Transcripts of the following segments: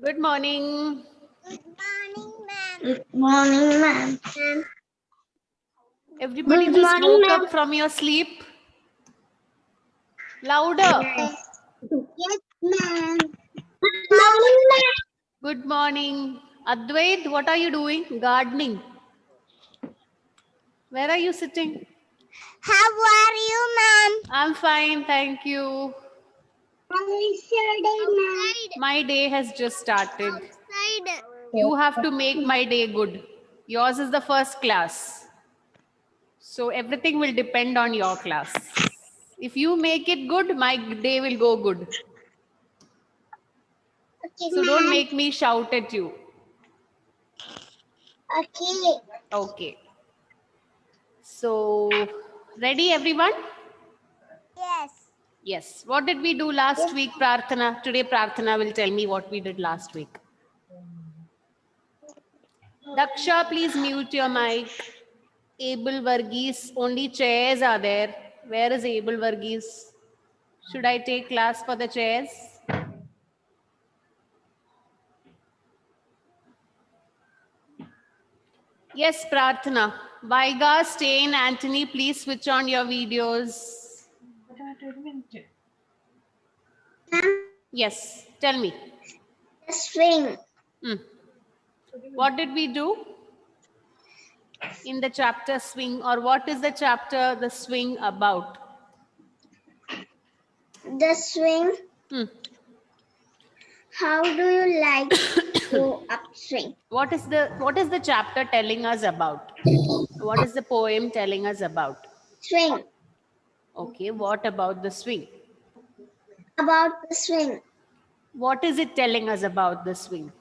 Good morning. Good morning, ma'am. Good morning, ma'am. Everybody Good just morning, woke ma'am. up from your sleep. Louder. Yes, ma'am. Good morning, ma'am. Good morning. Advait, what are you doing? Gardening. Where are you sitting? How are you, ma'am? I'm fine, thank you. How is your day, ma'am? My day has just started. Outside. You have to make my day good. Yours is the first class. So everything will depend on your class. If you make it good, my day will go good. Okay, So don't ma'am. make me shout at you. Okay. Okay. So, ready everyone? Yes. Yes. What did we do last week, Prarthana? Today, Prarthana will tell me what we did last week. Daksha, please mute your mic. Abel Varghese, only chairs are there. Where is Abel Varghese? Should I take class for the chairs? Yes, Prarthana. Vaiga, Stain, Anthony, please switch on your videos. Yes, tell me. The swing. Hmm. What did we do in the chapter swing, or what is the chapter the swing about? The swing. Hmm. How do you like go up swing? What is the chapter telling us about? What is the poem telling us about? Swing. Okay, what about the swing? About the swing. What is it telling us about the swing?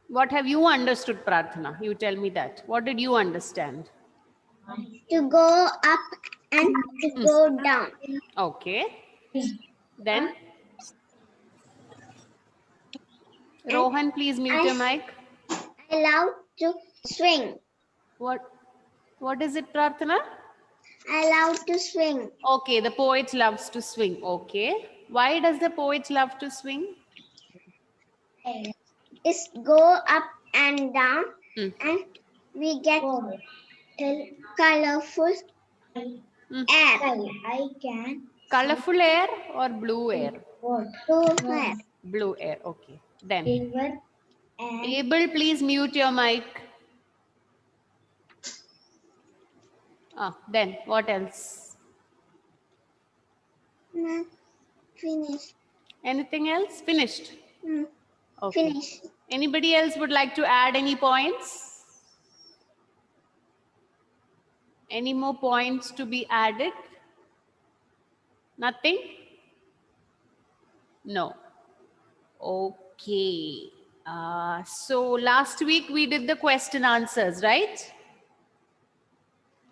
What have you understood, Prarthana? You tell me that. What did you understand? To go up and to go down. Okay. Then, Rohan, please mute your mic. I love to swing. What is it, Prarthana? I love to swing. Okay, the poet loves to swing. Okay. Why does the poet love to swing? It's go up and down Hmm. and we get colorful Hmm. air. I can Colorful air or blue air? do air. Blue air. Okay. Then, River and Abel, please mute your mic. Then, what else? finish. Anything else? Finished. Okay. Finish. Anybody else would like to add any points? Any more points to be added? Nothing? No. Okay. So last week we did the question answers, right?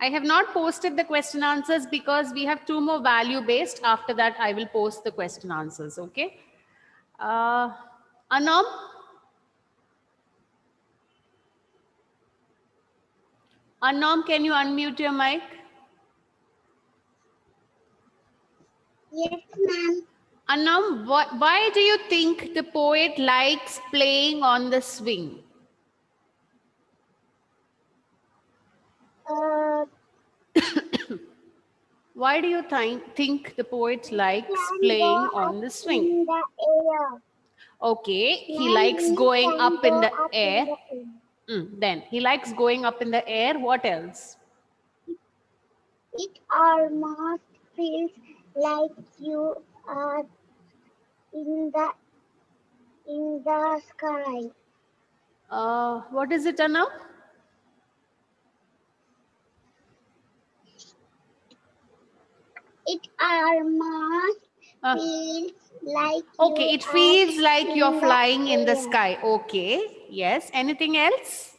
I have not posted the question answers because we have 2 more value based. After that, I will post the question answers. Okay. Anam? Anam, can you unmute your mic? Yes, ma'am. Anam, why do you think the poet likes playing on the swing? Why do you think the poet likes playing on the swing? In the air. Okay, he Ma'am, likes we going can up in go the up air. in the air. Then he likes going up in the air. What else? It almost feels like you are in the sky. What is it, Anam? It almost Uh, feels like okay, you it are feels like in you're the flying in the air. sky. Okay, yes. Anything else?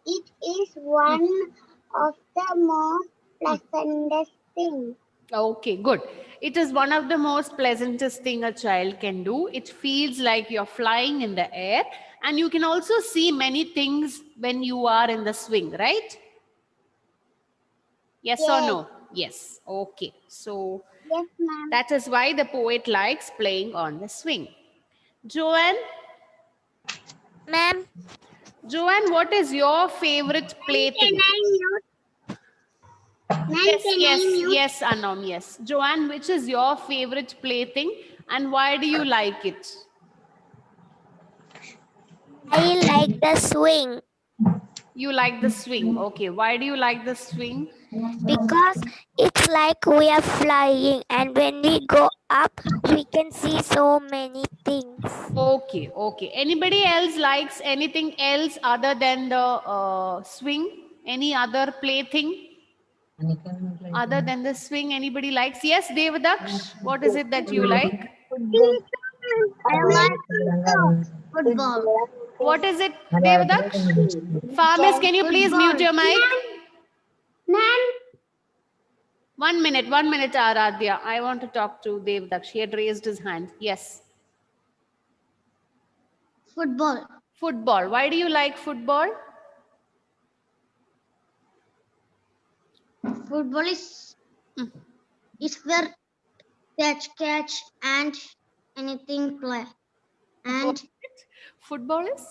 It is one of the most pleasantest things. Okay, good. It is one of the most pleasantest thing a child can do. It feels like you're flying in the air, and you can also see many things when you are in the swing, right? Yes or no? Yes. Okay. So Yes, ma'am. that is why the poet likes playing on the swing. Joanne, Ma'am, what is your favorite plaything? Yes, Anam, yes. Joanne, which is your favorite plaything and why do you like it? I like the swing You like the swing. Okay. Why do you like the swing? because it's like we are flying, and when we go up, we can see so many things. Okay. Okay. Anybody else likes anything else other than the swing? Any other plaything? Other than the swing, anybody likes? Yes, Devadaksh, what is it that you like? I like football. What is it, Devadaksh? Farmers, can you please mute your mic? Ma'am, 1 minute, Aradhya. I want to talk to Devadaksh. He had raised his hand. Yes. football. Football. Why do you like football? Football is where catch and anything play. And Football is?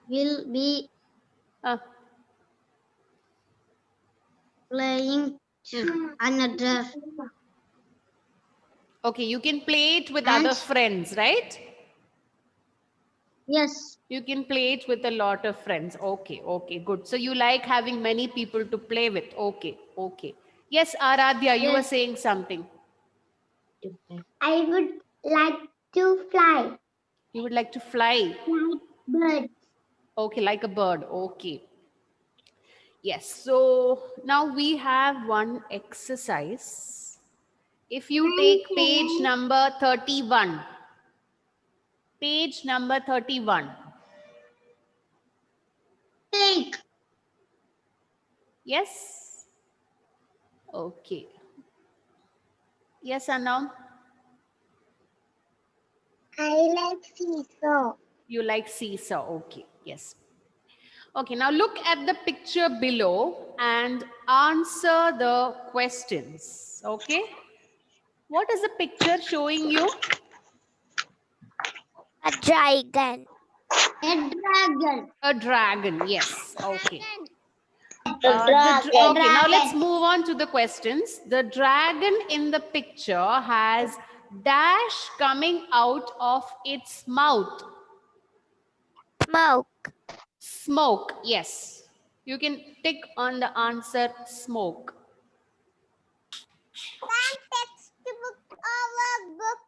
will be Uh, playing another. okay, you can play it with And- other friends, right? Yes. You can play it with a lot of friends. Okay, okay, good. So you like having many people to play with. Okay, okay. Yes, Aradhya, you were Yes. saying something. I would like to fly You would like to fly. like bird. Okay, like a bird. Okay. Yes. So now we have one exercise. If you take page number 31. Page number 31. Take. Yes? Okay. Yes, Anam? I like seesaw. You like seesaw. Okay. Yes. Okay, now look at the picture below and answer the questions. Okay. What is the picture showing you? A dragon. A dragon. A dragon. Yes. Okay. dragon. Okay, now let's move on to the questions. The dragon in the picture has dash coming out of its mouth. Smoke. Smoke. Yes. You can tick on the answer smoke. Textbook or workbook.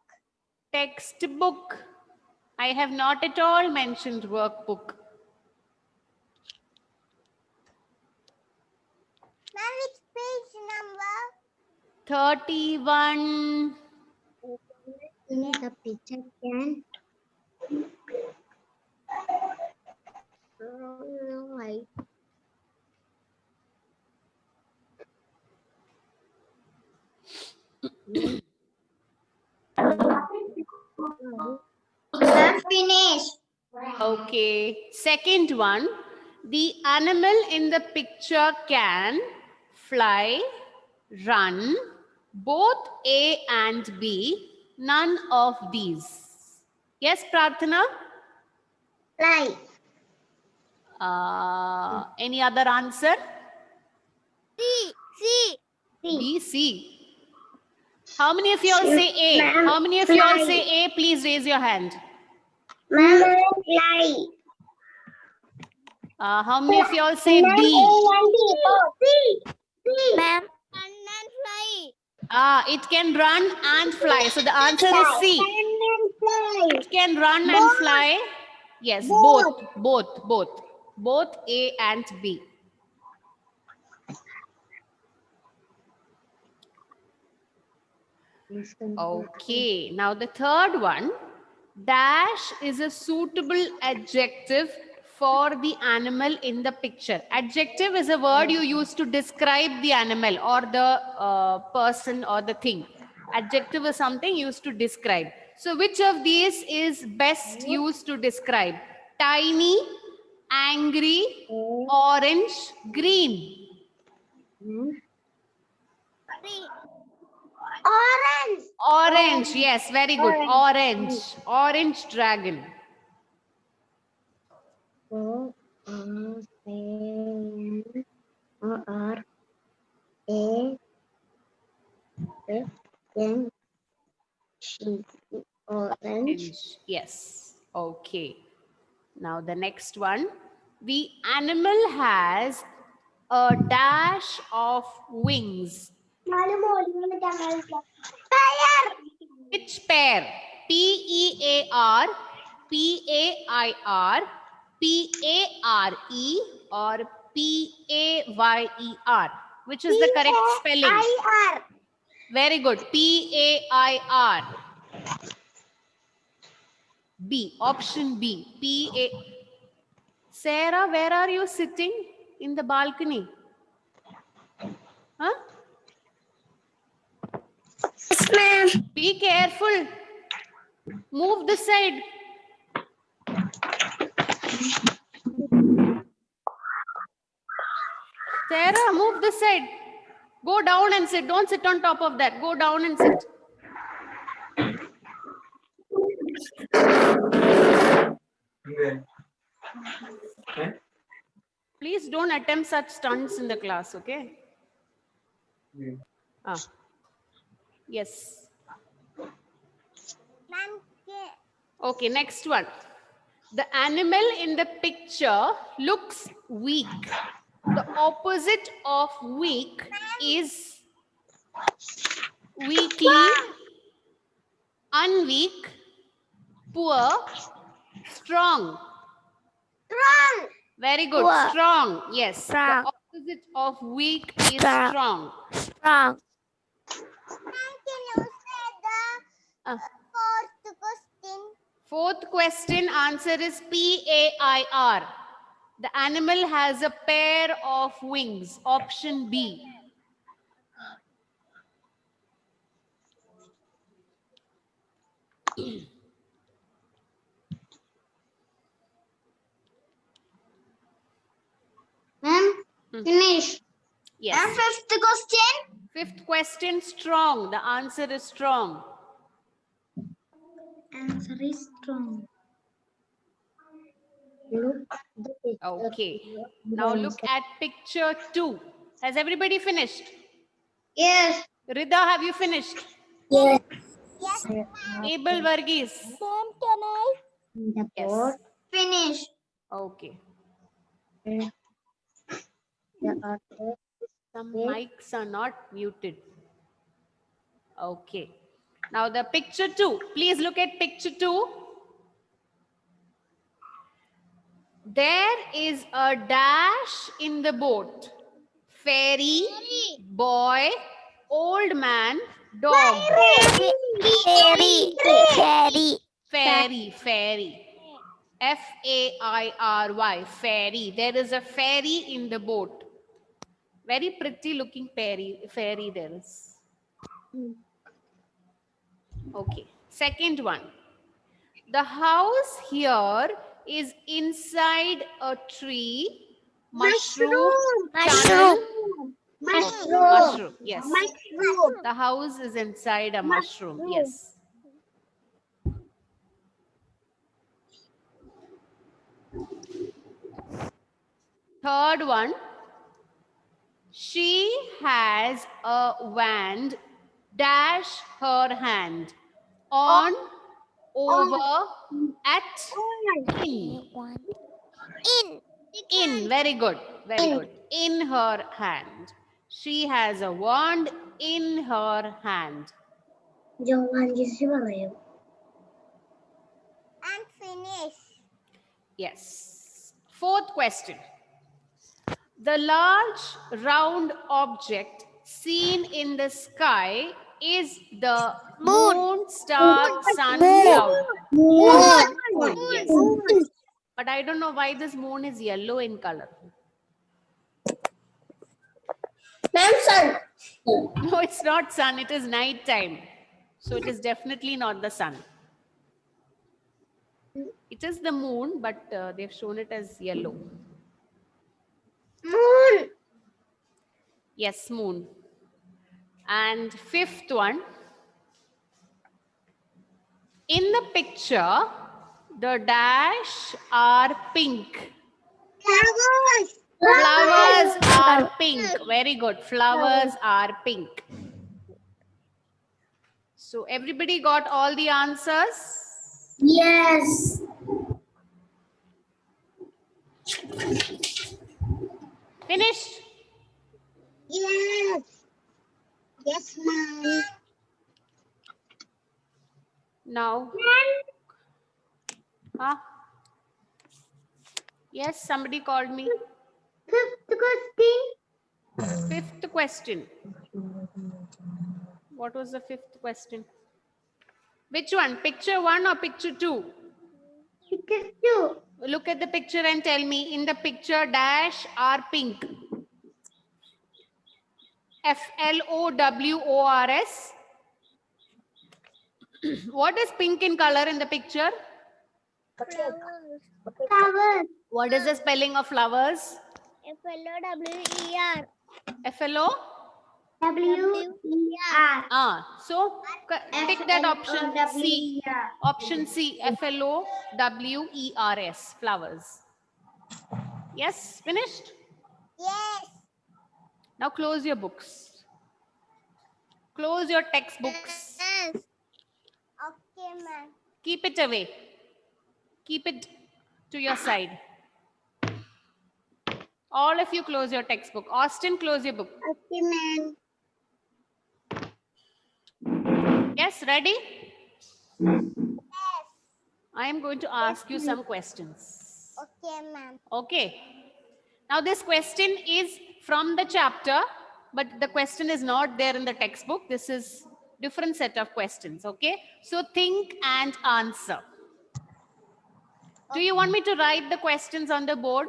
Textbook. I have not at all mentioned workbook. Ma'am, which page number? 31. In the picture can. Right. I'm finished. Okay. Second one. The animal in the picture can fly, run, both A and B, none of these. Yes, Prarthana? Fly. Any other answer? C. B, C. How many of you all say A? Ma'am, How many of you all fly. say A? Please raise your hand. Ma'am, fly. How many of you all say B? Ma'am. And fly. It can run and fly. So the answer is C. It can run and fly. Yes, both. Both A and B. Okay, now the third one. Dash is a suitable adjective for the animal in the picture. Adjective is a word you use to describe the animal or the person or the thing. Adjective is something used to describe. So which of these is best used to describe? Tiny, angry, orange, green. Orange. Orange, yes, very good. Orange, orange dragon. Orange, yes. Okay. Now the next one. The animal has a dash of wings. Fire. Which pair? P-E-A-R, P-A-I-R, P-A-R-E or P-A-Y-E-R? Which is the correct spelling? I-R. Very good. P-A-I-R. B. Option B. P-A. Sarah, where are you sitting? In the balcony? Huh? Yes, ma'am. Be careful. Move this side. Sarah, move this side. Go down and sit. Don't sit on top of that. Go down and sit. Please don't attempt such stunts in the class, okay? Ah. Yes. Okay, next one. The animal in the picture looks weak. The opposite of weak is weakly, unweak, poor, strong. Strong. Very good. Poor. Strong. Yes. Strong. The opposite of weak is Strong. strong. Strong. Can you say the Uh, fourth question? Fourth question answer is P-A-I-R. The animal has a pair of wings. Option B. Ma'am, finish. Yes. And fifth question? Fifth question, strong. The answer is strong. Answer is strong. Look the picture. Okay. Now look at picture 2. Has everybody finished? Yes. Rida, have you finished? Yes. Abel Varghese. Ma'am, can I? Yes. Finish. Okay. The Some mics are not muted. Okay. Now the picture 2. Please look at picture 2. There is a dash in the boat. Fairy, boy, old man, dog. Fairy. Fairy. Fairy, fairy. F-A-I-R-Y, fairy. There is a fairy in the boat. Very pretty looking fairy there is. Okay. Second one. The house here is inside a tree, mushroom, tunnel. Mushroom, yes. Mushroom. The house is inside a mushroom, yes. Third one. She has a wand dash her hand on, over, at, in. In, very good, very good. In her hand. She has a wand in her hand. And finish. Yes. Fourth question. The large round object seen in the sky is the moon, star, sun, cloud. Moon, yes. But I don't know why this moon is yellow in color. Ma'am, sun. No, it's not sun. It is night time. So it is definitely not the sun. It is the moon, but they've shown it as yellow. Moon. Yes, moon. And fifth one. In the picture, the dash are pink. Flowers. Flowers are pink. Very good. Flowers are pink. So everybody got all the answers? Yes. Finished? Yes. Yes, ma'am. Now. Huh? Yes, somebody called me. Fifth question. Fifth question. What was the fifth question? Which one? Picture 1 or picture 2? Picture 2. Look at the picture and tell me, in the picture, dash are pink. Flowers. What is pink in color in the picture? Flowers. What is the spelling of flowers? F-L-O-W-E-R. FLO? W-E-R. So tick that option C. Option C, FLOWERS, flowers. Yes, finished? Yes. Now close your books. Close your textbooks. Yes. Okay, ma'am. Keep it away. Keep it to your side. All of you close your textbook. Austin, close your book. Okay, ma'am. Yes, ready? Yes. I am going to ask you some questions. Okay, ma'am. Okay. Now this question is from the chapter, but the question is not there in the textbook. This is different set of questions. Okay. So think and answer. Do you want me to write the questions on the board?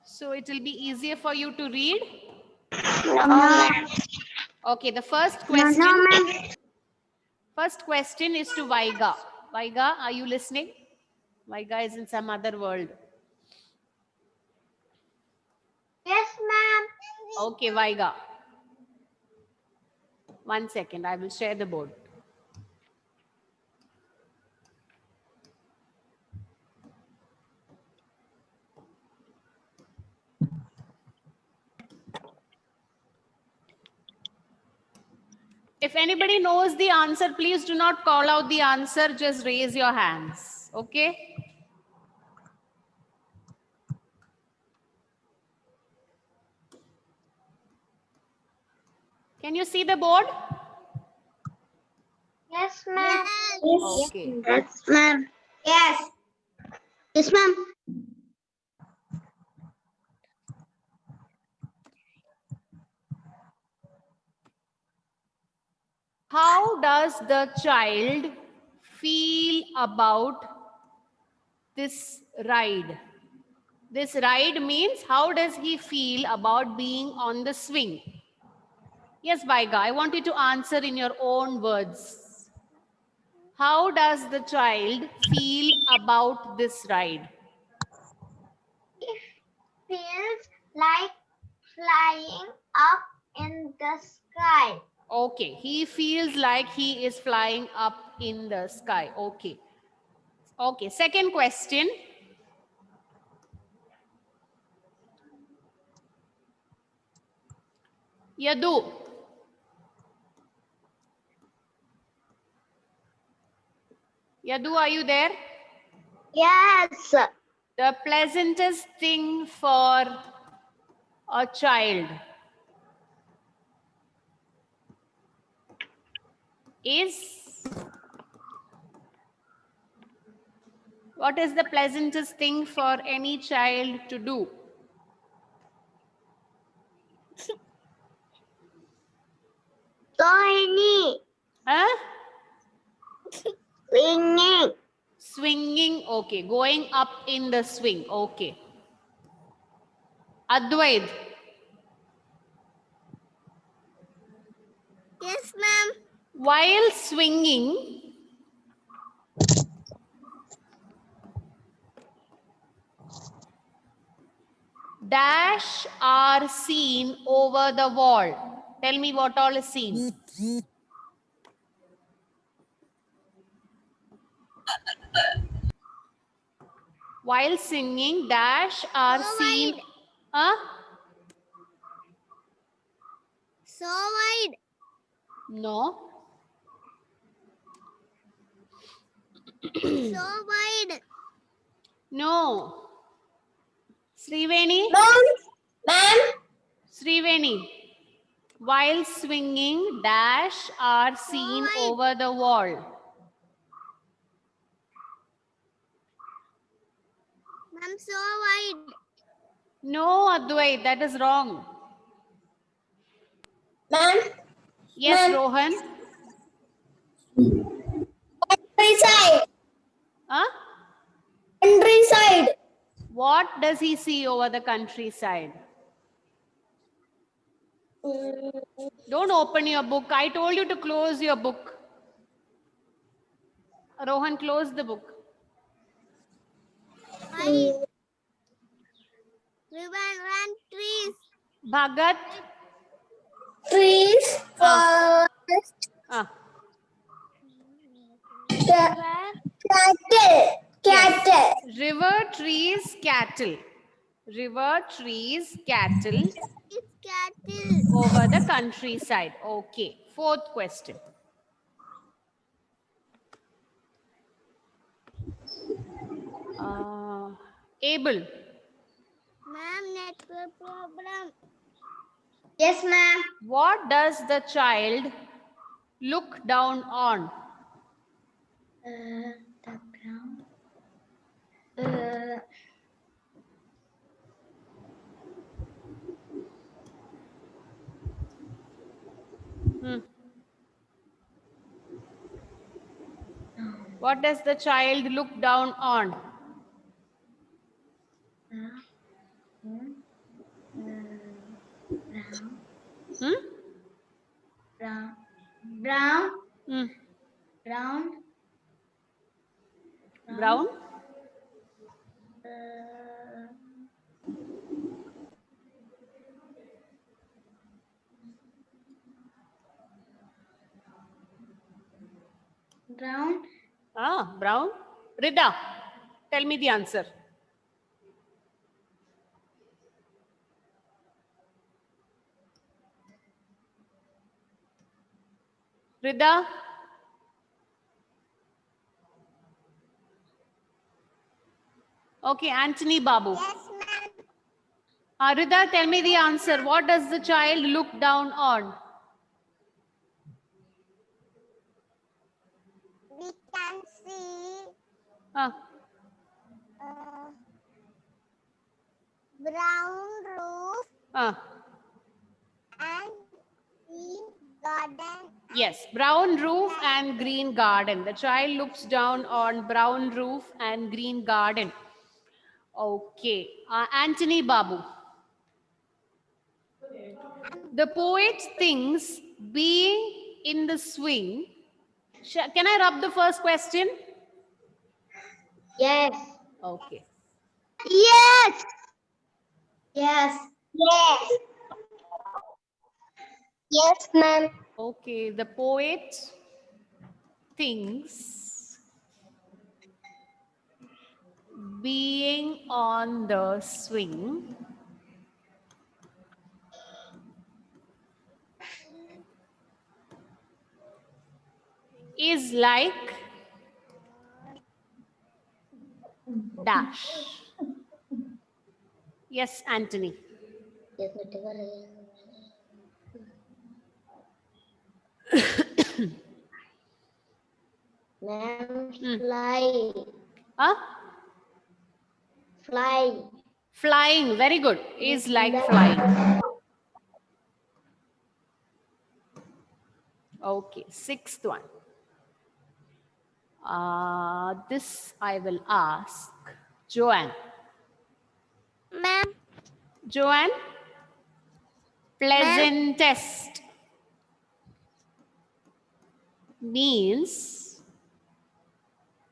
So it will be easier for you to read. No. Okay. The first question. No, ma'am. First question is to Vaiga. Vaiga, are you listening? Vaiga is in some other world. Yes, ma'am. Okay, Vaiga. 1 second, I will share the board. If anybody knows the answer, please do not call out the answer, just raise your hands. Okay? Can you see the board? Yes, ma'am. Okay. Yes, ma'am. Yes. Yes, ma'am. How does the child feel about this ride? This ride means how does he feel about being on the swing? Yes, Vaiga, I want you to answer in your own words. How does the child feel about this ride? It feels like flying up in the sky. Okay, he feels like he is flying up in the sky. Okay. Okay, second question. Yadu. Yadu, are you there? Yes. The pleasantest thing for a child is, what is the pleasantest thing for any child to do? Swinging. Huh? Swinging. Swinging, okay. Going up in the swing, okay. Advaid. Yes, ma'am. While swinging, dash are seen over the wall. Tell me what all is seen. While singing, dash are seen. Huh? So wide. No. So wide. No. Sriveni? Ma'am. Sriveni. While swinging, dash are seen wide. over the wall. Ma'am, so wide. No, Advait, that is wrong. Ma'am. Yes, Ma'am. Rohan? Countryside. Huh? Countryside. What does he see over the countryside? Don't open your book. I told you to close your book. Rohan, close the book. Wide. River and trees. Bhagat? Trees. Forest. Ah. Cattle. Yes. Cattle. River, trees, cattle. River, trees, cattle It's cattle. over the countryside. Okay. Fourth question. Abel. Ma'am, network problem. Yes, ma'am. What does the child look down on? The ground. What does the child look down on? Hmm? Brown. Brown. Hmm. Brown. Brown? Brown. Ah, brown. Rida, tell me the answer. Rida? Okay, Anthony Babu. Yes, ma'am. Rida, tell me the answer. What does the child look down on? We can see Ah, brown roof ah. and green garden. Yes, brown roof and green garden. The child looks down on brown roof and green garden. Okay, Anthony Babu. The poet thinks being in the swing. Can I rub the first question? Yes. Okay. Yes. Yes. Yes. Yes, ma'am. Okay, the poet thinks being on the swing is like dash. Yes, Anthony. Ma'am, Hmm. fly. Huh? Fly. Flying, very good. Is like flying. Okay, sixth one. This I will ask Joanne. Ma'am, Joanne, pleasantest means,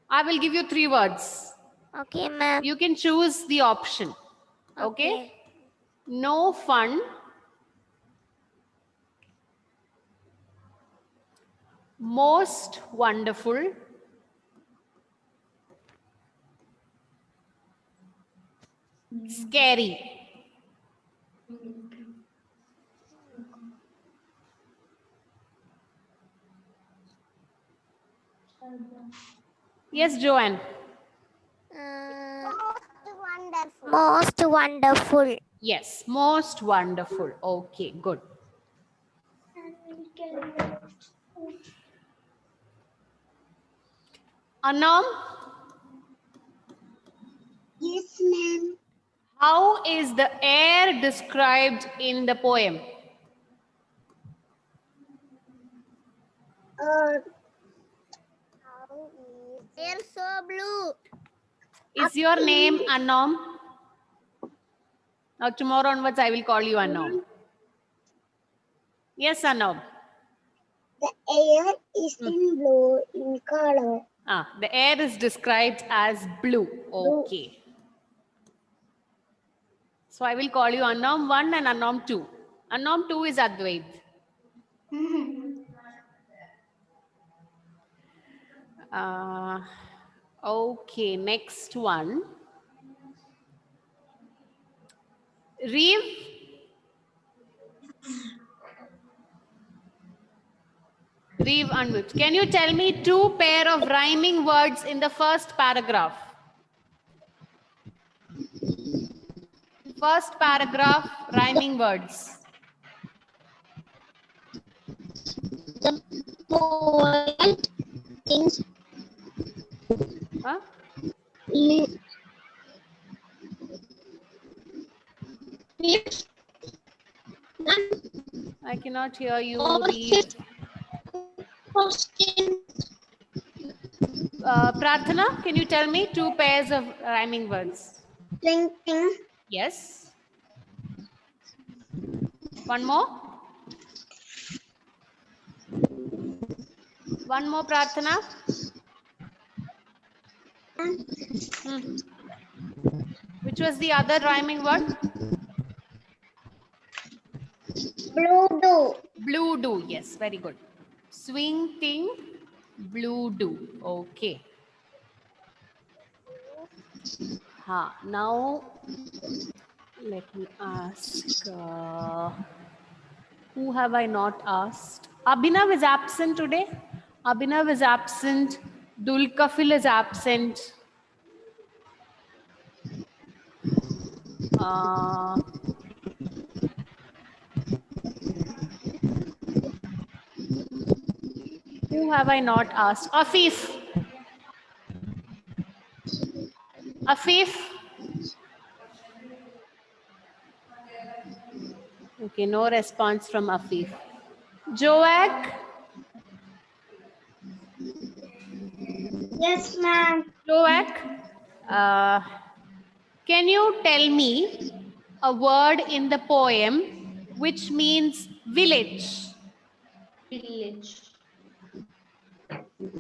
I will give you 3 words. okay, ma'am. You can choose the option. Okay? No fun. Most wonderful. Scary. Yes, Joanne. Most wonderful. Yes, most wonderful. Okay, good. Anam, Yes, ma'am. how is the air described in the poem? They're so blue. Is your name Anam? Now tomorrow onwards I will call you Anam. Yes, Anam. The air is in blue in color. The air is described as blue. Okay. So I will call you Anam 1 and Anam 2. Anam 2 is Advait. Okay, next one. Reeve. Reeve, unmute. Can you tell me 2 pair of rhyming words in the first paragraph? First paragraph, rhyming words. The poet thinks Huh? I cannot hear you, Reeve. Prarthana, can you tell me 2 pairs of rhyming words? Twinkling, Yes. One more. One more, Prarthana. Which was the other rhyming word? blue do. Blue do. Yes, very good. Swing thing, blue do. Okay. Now let me ask. Who have I not asked? Abhinav is absent today. Abhinav is absent. Dulkafil is absent. Who have I not asked? Afif. Afif. Okay, no response from Afif. Joak. Yes, ma'am. Joak, can you tell me a word in the poem which means village? Village.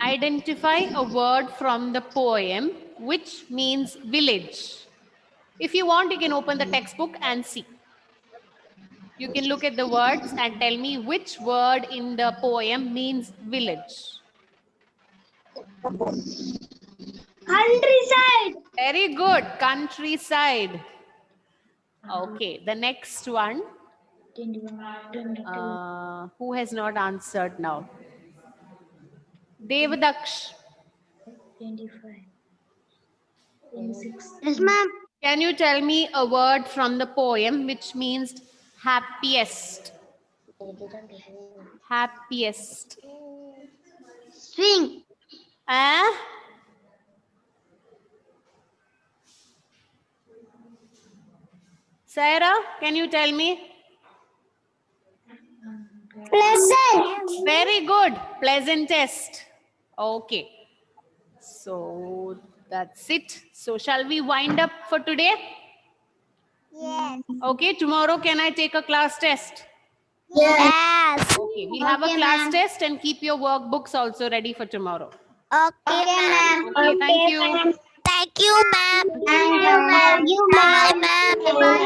Identify a word from the poem which means village. If you want, you can open the textbook and see. You can look at the words and tell me which word in the poem means village. Countryside. Very good. Countryside. Okay, the next one. Who has not answered now? Devadaksh. 25. 26. Yes, ma'am. Can you tell me a word from the poem which means happiest? Happiest. Swing. Sarah, can you tell me? Pleasant. Very good. Pleasantest. Okay. So that's it. So shall we wind up for today? Yes. Okay, tomorrow can I take a class test? Yes. Okay, we'll have a Okay, class ma'am. test and keep your workbooks also ready for tomorrow. Okay, ma'am. Okay, thank you. Thank you, ma'am. Thank you, ma'am. Bye, ma'am. Bye.